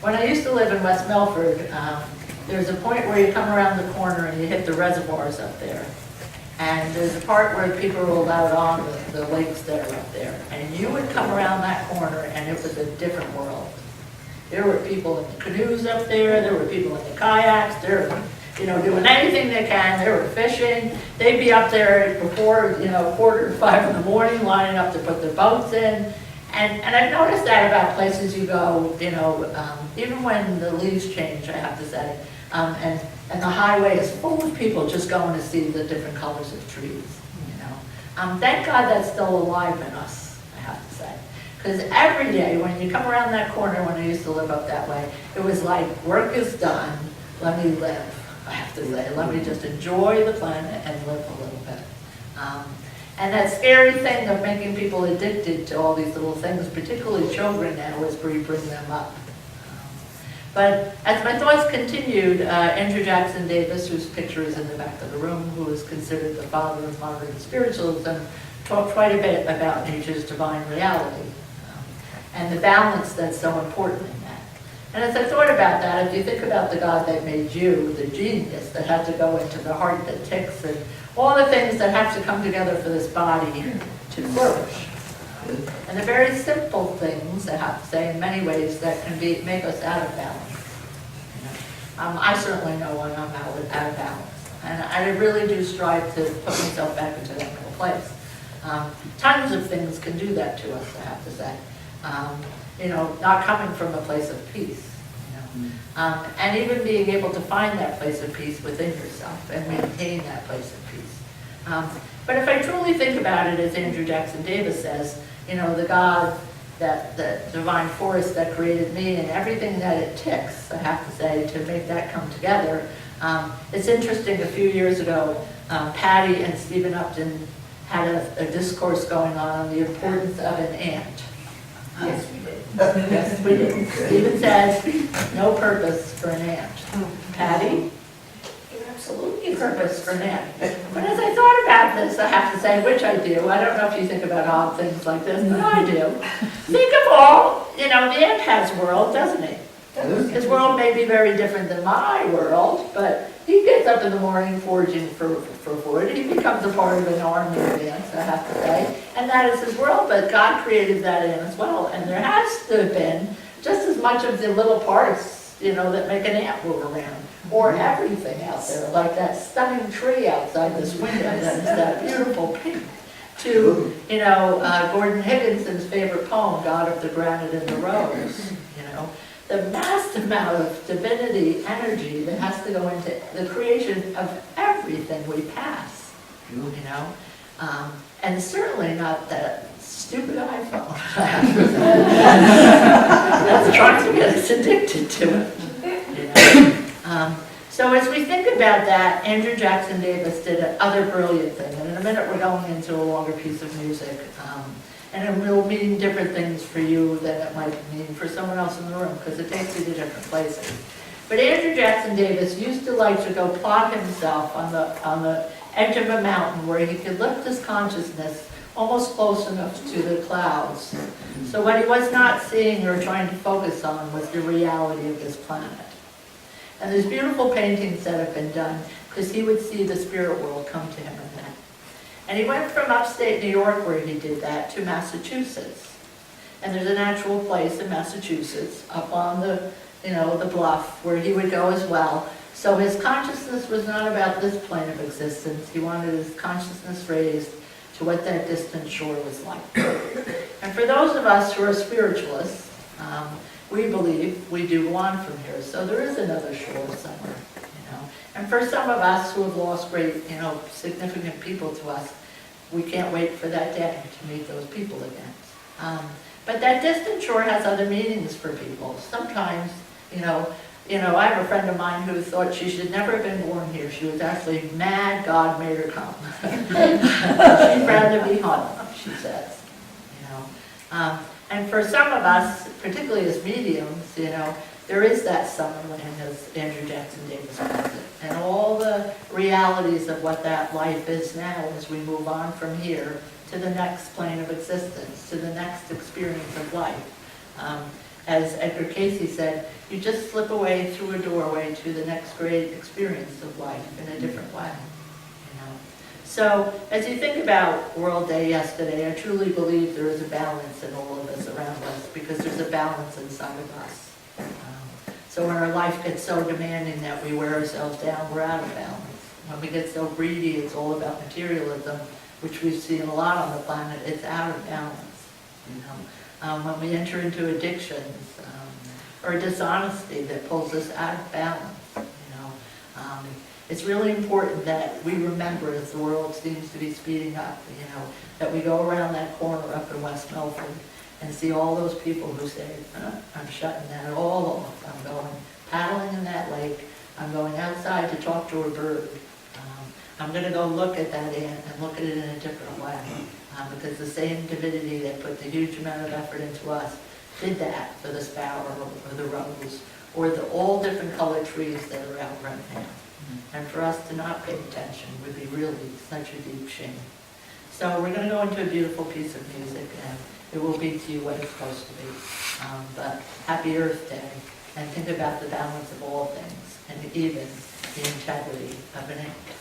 When I used to live in West Milford, there's a point where you come around the corner and you hit the reservoirs up there. And there's a part where people rolled out on the lakes that are up there. And you would come around that corner and it was a different world. There were people in the canoes up there were people in the kayaks, they were, doing anything they can, they were fishing. They'd be up there before, 4:45 in the morning, lining up to put their boats in. And I've noticed that about places you go, even when the leaves change, I have to say, and the highway is full of people just going to see the different colors of trees, Thank God that's still alive in us, I have to say. Because every day when you come around that corner, when I used to live up that way, it was like, work is done, let me live, I have to say. Let me just enjoy the planet and live a little bit. And that scary thing of making people addicted to all these little things, particularly children now, is where you bring them up. But as my thoughts continued, Andrew Jackson Davis, whose picture is in the back of the room, who is considered the father of modern spiritualism, talked quite a bit about nature's divine reality and the balance that's so important in that. And as I thought about that, if you think about the God that made you, the genius that had to go into the heart that ticks, and all the things that have to come together for this body to flourish. And the very simple things, I have to say, in many ways, that can make us out of balance. I certainly know when I'm out of balance. And I really do strive to put myself back into that middle place. Tons of things can do that to us, I have to say. Not coming from a place of peace. And even being able to find that place of peace within yourself and maintain that place of peace. But if I truly think about it, as Andrew Jackson Davis says, the God, the divine force that created me and everything that it takes, I have to say, to make that come together. It's interesting, a few years ago, Patty and Stephen Upton had a discourse going on the importance of an ant. Yes, we did. Yes, we did. Stephen says, no purpose for an ant. Patty? Absolutely purpose for an ant. But as I thought about this, I have to say, which I do, I don't know if you think about odd things like this, but I do. Think of all, the ant has world, doesn't he? His world may be very different than my world, but he gets up in the morning foraging for wood. He becomes a part of an army of ants, I have to say. And that is his world, but God created that ant as well. And there has to have been just as much of the little parts, that make an ant move around. Or everything out there, like that stunning tree outside this window that is that beautiful pink. To, Gordon Higginson's favorite poem, God of the Granite and the Rose, the vast amount of divinity, energy that has to go into the creation of everything we pass, and certainly not that stupid iPhone that's trying to get us addicted to it. So as we think about that, Andrew Jackson Davis did another brilliant thing, and in a minute we're going into a longer piece of music. And it will mean different things for you than it might mean for someone else in the room, because it takes you to different places. But Andrew Jackson Davis used to like to go plot himself on the edge of a mountain where he could lift his consciousness almost close enough to the clouds. So what he was not seeing or trying to focus on was the reality of this planet. And there's beautiful paintings that have been done because he would see the spirit world come to him in that. And he went from upstate New York, where he did that, to Massachusetts. And there's an actual place in Massachusetts up on the bluff where he would go as well. So his consciousness was not about this plane of existence. He wanted his consciousness raised to what that distant shore was like. And for those of us who are spiritualists, we believe we do go on from here. So there is another shore somewhere. And for some of us who have lost great, significant people to us, we can't wait for that day to meet those people again. But that distant shore has other meanings for people. Sometimes, I have a friend of mine who thought she should never have been born here. She was actually mad God made her come. She'd rather be home, she says. And for some of us, particularly as mediums, there is that summerland, as Andrew Jackson Davis calls it, and all the realities of what that life is now as we move on from here to the next plane of existence, to the next experience of life. as Edgar Casey said, you just slip away through a doorway to the next great experience of life in a different way. You know? So as you think about World Day yesterday, I truly believe there is a balance in all of us around us, because there's a balance inside of us. So when our life gets so demanding that we wear ourselves down, we're out of balance. When we get so greedy, it's all about materialism, which we've seen a lot on the planet, it's out of balance. You know? When we enter into addictions, or dishonesty that pulls us out of balance, you know, it's really important that we remember, as the world seems to be speeding up, you know, that we go around that corner up in West Milford and see all those people who say, I'm shutting that all off. I'm going paddling in that lake. I'm going outside to talk to a bird. I'm going to go look at that ant and look at it in a different way. Because the same divinity that put the huge amount of effort into us did that for the sparrow or the rose or the all different colored trees that are out right now. And for us to not pay attention would be really such a deep shame. So we're going to go into a beautiful piece of music, and it will be to you what it's supposed to be. But happy Earth Day, and think about the balance of all things, and even the integrity of an ant.